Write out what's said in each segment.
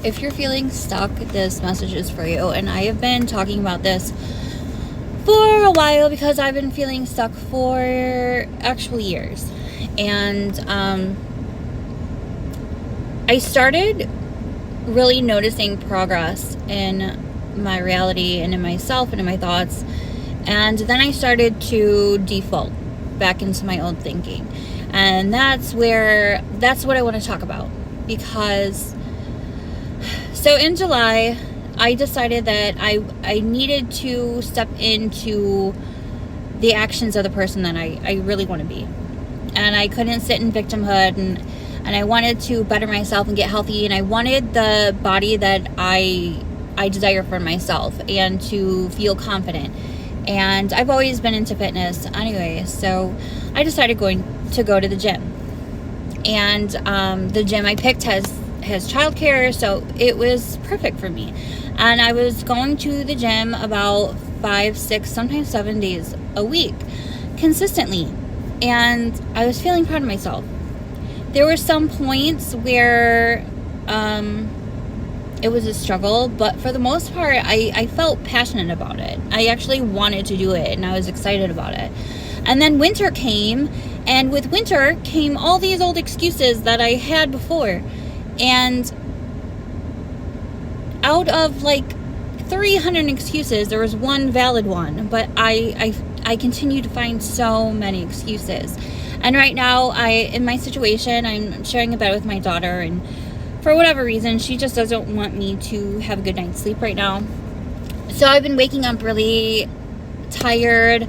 If you're feeling stuck, this message is for you. And I have been talking about this for a while because I've been feeling stuck for actually years. And I started really noticing progress in my reality and in myself and in my thoughts. And then I started to default back into my old thinking. And that's what I want to talk about. Because so in July, I decided that I needed to step into the actions of the person that I really want to be. And I couldn't sit in victimhood, and I wanted to better myself and get healthy, and I wanted the body that I desire for myself and to feel confident. And I've always been into fitness anyway, so I decided to go to the gym. And the gym I picked has childcare, so it was perfect for me. And I was going to the gym about 5, 6, sometimes 7 days a week consistently. And I was feeling proud of myself. There were some points where it was a struggle, but for the most part, I felt passionate about it. I actually wanted to do it, and I was excited about it. And then winter came, and with winter came all these old excuses that I had before. And out of like 300 excuses, there was one valid one, but I continue to find so many excuses. And right now, in my situation, I'm sharing a bed with my daughter, and for whatever reason, she just doesn't want me to have a good night's sleep right now. So I've been waking up really tired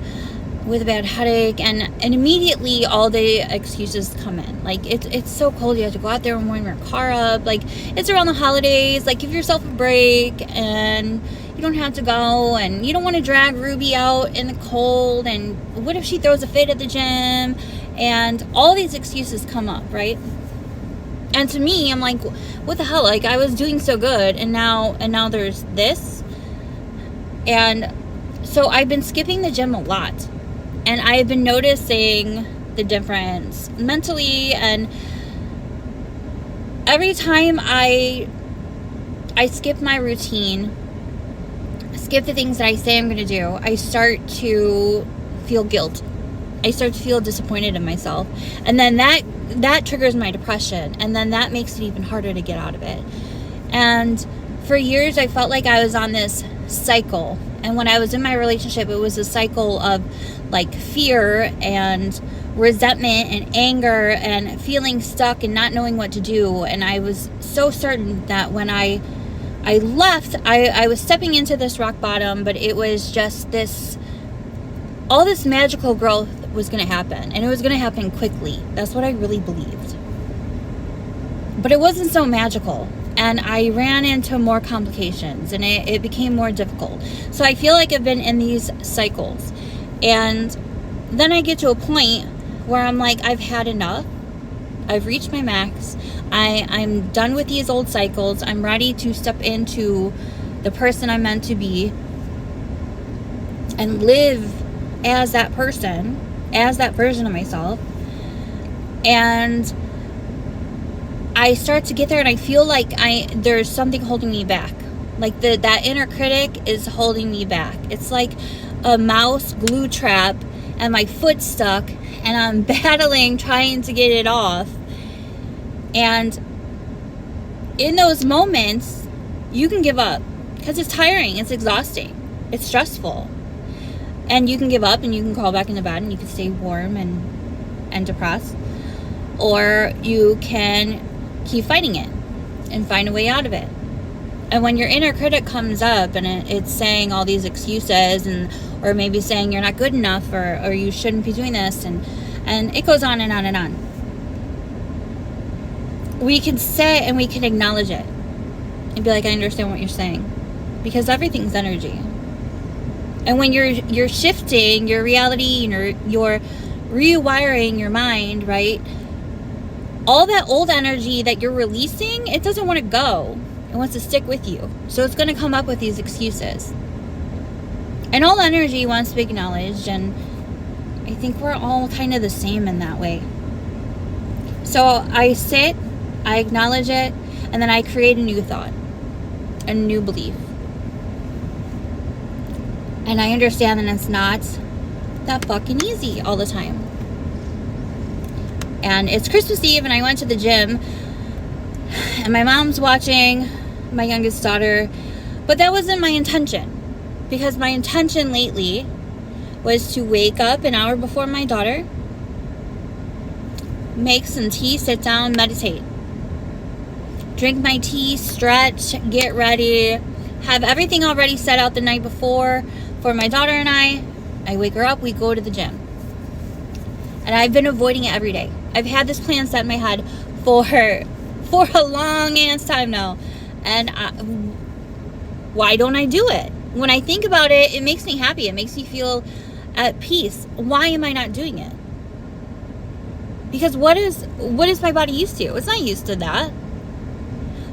with a bad headache, and immediately all the excuses come in. Like, it's so cold, you have to go out there and warm your car up. Like, it's around the holidays, like, give yourself a break, and you don't have to go, and you don't want to drag Ruby out in the cold, and what if she throws a fit at the gym? And all these excuses come up, right? And to me, I'm like, what the hell? Like, I was doing so good, and now there's this. And so I've been skipping the gym a lot. And I've been noticing the difference mentally, and every time I skip my routine, skip the things that I say I'm going to do, I start to feel guilt. I start to feel disappointed in myself. And then that triggers my depression, and then that makes it even harder to get out of it. And for years, I felt like I was on this cycle. And when I was in my relationship, it was a cycle of like fear and resentment and anger and feeling stuck and not knowing what to do. And I was so certain that when I left, I was stepping into this rock bottom, but it was just all this magical growth was going to happen, and it was going to happen quickly. That's what I really believed. But it wasn't so magical. And I ran into more complications, and it became more difficult. So I feel like I've been in these cycles. And then I get to a point where I'm like, I've had enough. I've reached my max. I'm done with these old cycles. I'm ready to step into the person I'm meant to be and live as that person, as that version of myself. And I start to get there, and I feel like there's something holding me back. Like that inner critic is holding me back. It's like a mouse glue trap, and my foot's stuck, and I'm battling trying to get it off. And in those moments, you can give up because it's tiring, it's exhausting, it's stressful. And you can give up, and you can crawl back into bed, and you can stay warm and depressed. Or you can keep fighting it and find a way out of it. And when your inner critic comes up and it's saying all these excuses, or maybe saying you're not good enough, or you shouldn't be doing this, and it goes on and on and on. We can sit and we can acknowledge it and be like, I understand what you're saying, because everything's energy. And when you're shifting your reality, you're rewiring your mind, right? All that old energy that you're releasing, it doesn't want to go. It wants to stick with you. So it's going to come up with these excuses. And all energy wants to be acknowledged, and I think we're all kind of the same in that way. So I sit, I acknowledge it, and then I create a new thought. a new belief. And I understand that it's not that fucking easy all the time. And it's Christmas Eve and I went to the gym and my mom's watching my youngest daughter, but that wasn't my intention, because my intention lately was to wake up an hour before my daughter, make some tea, sit down, meditate, drink my tea, stretch, get ready, have everything already set out the night before for my daughter and I wake her up, we go to the gym. And I've been avoiding it every day. I've had this plan set in my head for a long ass time now. And why don't I do it? When I think about it, it makes me happy. It makes me feel at peace. Why am I not doing it? Because what is my body used to? It's not used to that.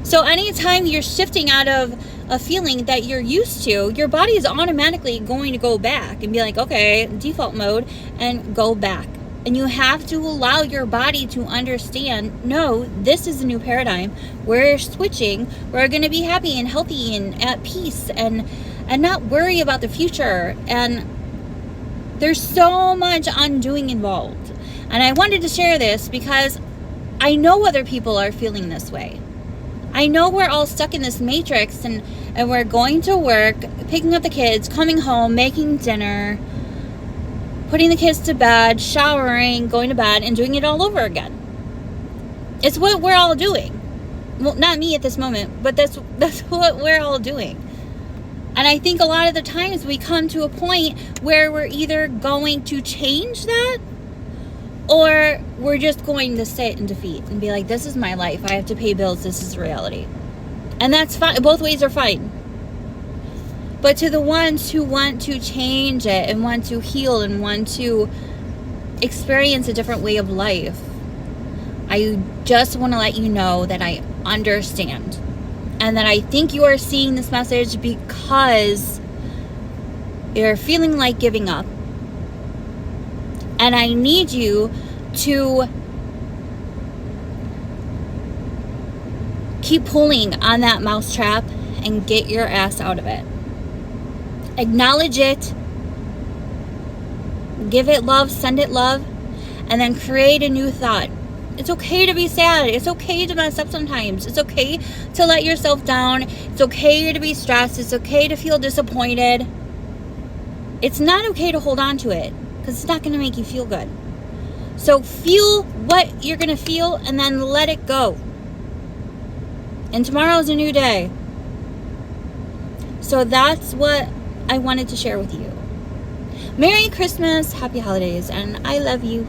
So anytime you're shifting out of a feeling that you're used to, your body is automatically going to go back and be like, okay, default mode, and go back. And you have to allow your body to understand, no, this is a new paradigm. We're switching. We're going to be happy and healthy and at peace and not worry about the future. And there's so much undoing involved. And I wanted to share this because I know other people are feeling this way. I know we're all stuck in this matrix and we're going to work, picking up the kids, coming home, making dinner, putting the kids to bed, showering, going to bed, and doing it all over again. It's what we're all doing. Well, not me at this moment, but that's what we're all doing. And I think a lot of the times we come to a point where we're either going to change that or we're just going to sit in defeat and be like, this is my life. I have to pay bills. This is reality. And that's fine. Both ways are fine. But to the ones who want to change it and want to heal and want to experience a different way of life, I just want to let you know that I understand. And that I think you are seeing this message because you're feeling like giving up. And I need you to keep pulling on that mousetrap and get your ass out of it. Acknowledge it, give it love, send it love, and then create a new thought. It's okay to be sad. It's okay to mess up sometimes. It's okay to let yourself down. It's okay to be stressed. It's okay to feel disappointed. It's not okay to hold on to it because it's not going to make you feel good. So feel what you're going to feel and then let it go. And tomorrow's a new day. So that's what I wanted to share with you. Merry Christmas, happy holidays, and I love you.